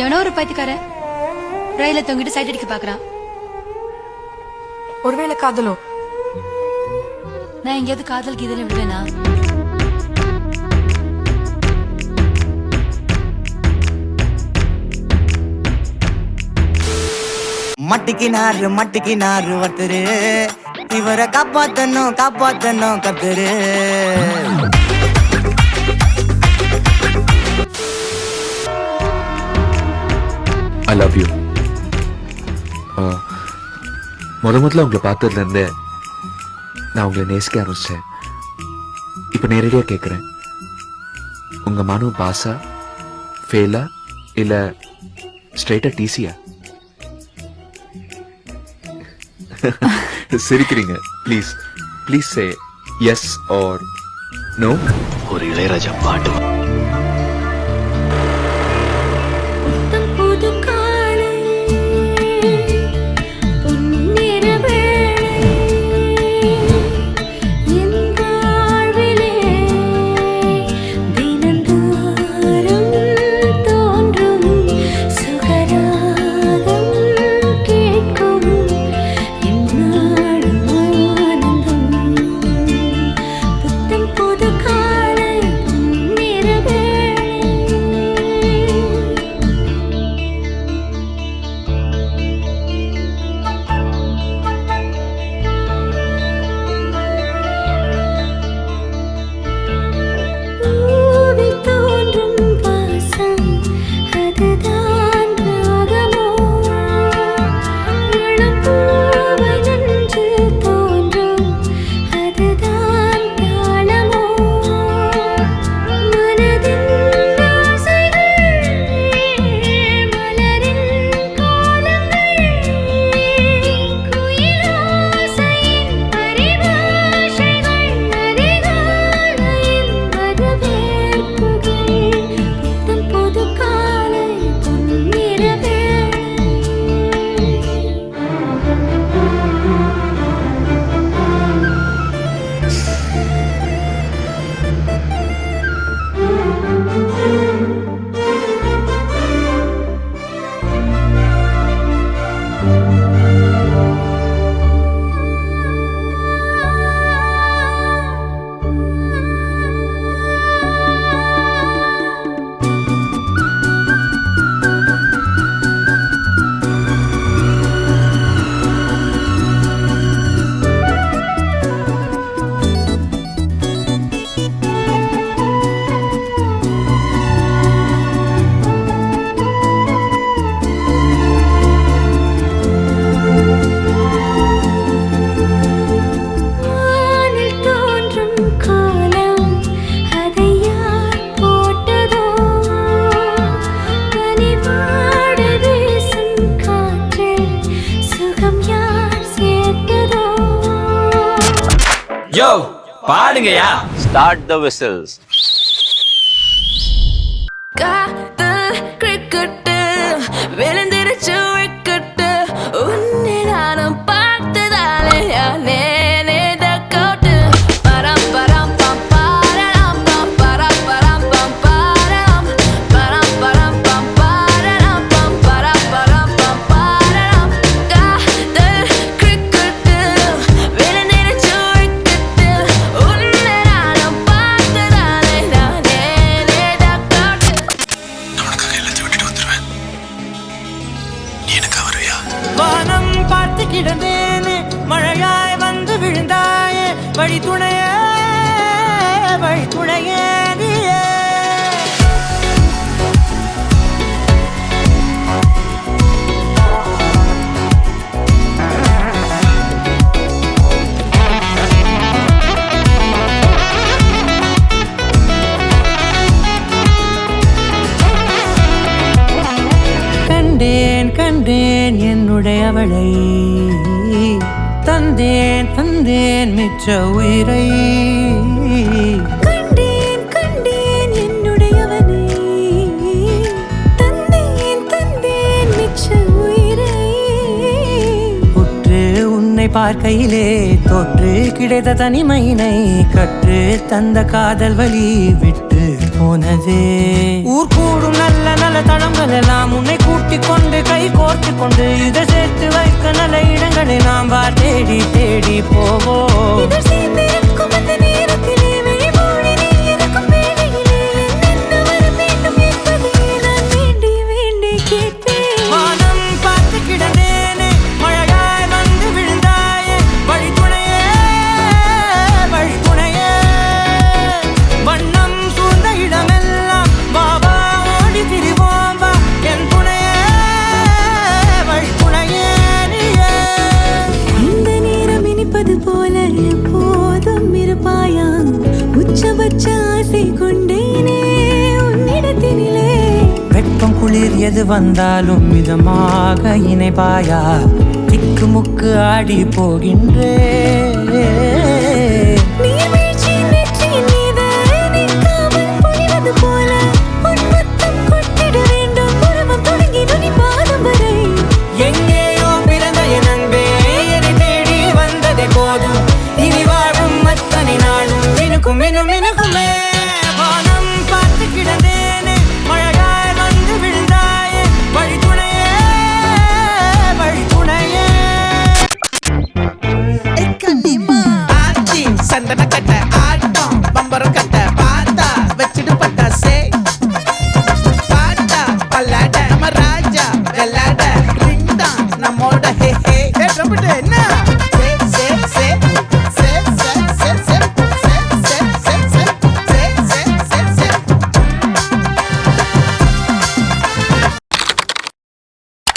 எவனோ ஒரு பைத்தியக்காரன் ரயில தொங்கிட்டு சைட் அடிக்க பாக்குறான். ஒருவேளை காதலோ? நான் எங்கேயாவது காதல் கீதல் விடுவேனா? மட்டிக்கினாரு ஒருத்தரு, இவரை காப்பாத்தணும் கத்துரு. I love you. முதல்ல உங்களை பார்த்ததுல இருந்து நான் உங்களை நேசிக்க ஆரம்பிச்சேன். இப்ப நேரடியா கேக்குறேன், உங்க மனு பாஸா ஃபெயிலா இல்ல ஸ்ட்ரைட்டா டிசியா? சிரிக்கிறீங்க. Please please say yes or no. ஒரு இளையராஜா பாட்டு. யோ பாடுங்கயா. Start the whistles. காதல் கிரிக்கெட் விழுந்திருச்சு விக்கெட், உன்னை நானும் பார்த்ததாலே நேனே தக்கவுட்டு. பரம் பரம் பம் பாரரம் பம் பரம் பரம் பம் பாரரம் பரம் பரம் பம் பாரரம் பம் பரம் பரம் பம் பாரரம். காதல் கிரிக்கெட் விழுந்திருச்சு விக்கெட், உன்னை நானும் பார்த்ததாலே நேனே தக்கவுட்டு. உனக்காக எல்லாத்தையும் விட்டுட்டு வந்துருவேன். நீ எனக்கு வருவியா? வானம் பார்த்து கிடந்தேனே, மழையாய் வந்து விழுந்தாயே, வழி துணையே நீயே. கண்டேன் என்னுடையவளை, தந்தேன் மிச்ச உயிரை. கண்டேன் என்னுடையவனை, தந்தேன் மிச்ச உயிரை. உற்று உன்னை பார்க்கையிலே தொற்று கிடைத்த தனிமையினை, கற்று தந்த காதல் வழி விட்டு போனதே. ஊர் கூடும் நல்ல நல்ல தளங்கள் எல்லாம் உன்னை கொண்டு இதை சேர்த்து வைக்க நல்ல இடங்களை நாம் வா தேடி தேடி போவோம். இதழ் சேர்ந்திருக்கும் அந்த நேரத்திலே விழிமூடி நீ இருக்கும் வேளையிலே என்னென்ன வர வேண்டும் என்பதை நான் வேண்டி வேண்டி கேட்பேன். வானம் பார்த்து கிடந்தேனே மழையாய் வந்து விழுந்தாயே வழித்துணையே வழித்துணையே வண்ணம் சூழ்ந்த இடமெல்லாம் பாபா ஓடி திரிவோம் வா என் துணையே வழித்துணையே நீயே. இந்த நேரம் இனிப்பது போல எப்போதும் இருப்பாயா உச்சபட்ச ஆசை கொண்டேனே உன்னிடத்தினிலே. வெப்பம் குளிர் எது வந்தாலும் மிதமாக இணைப்பாயா திக்கு முக்கு ஆடி போகின்றே. நீர்வீழ்ச்சியின் நெற்றியின் மீது நிற்காமல் பொழிவது போல உன் முத்தம் கொட்டிட வேண்டும் உருவம் தொடங்கி நுனி பாதம் வரை. எங்கேயோ பிறந்த என் அன்பே என்னை தேடி வந்ததே போதும் இனி வாழும் அத்தனை நாளும் மினுக்கும் மினும் மினுக்குமே. வானம் பார்த்து கிடந்தேனே மழையாய் வந்து விழுந்தாயே வழித்துணையே வழித்துணையே. ஆச்சி சந்தன கட்ட ஆட்டம் பம்பரம் கட்ட பார்த்தா வச்சிடு பட்டாசே பாட்டா பல்லாட நம்ம ராஜா வெள்ளாட ரிங் தான் நம்மோட ஹே ஹே என்ன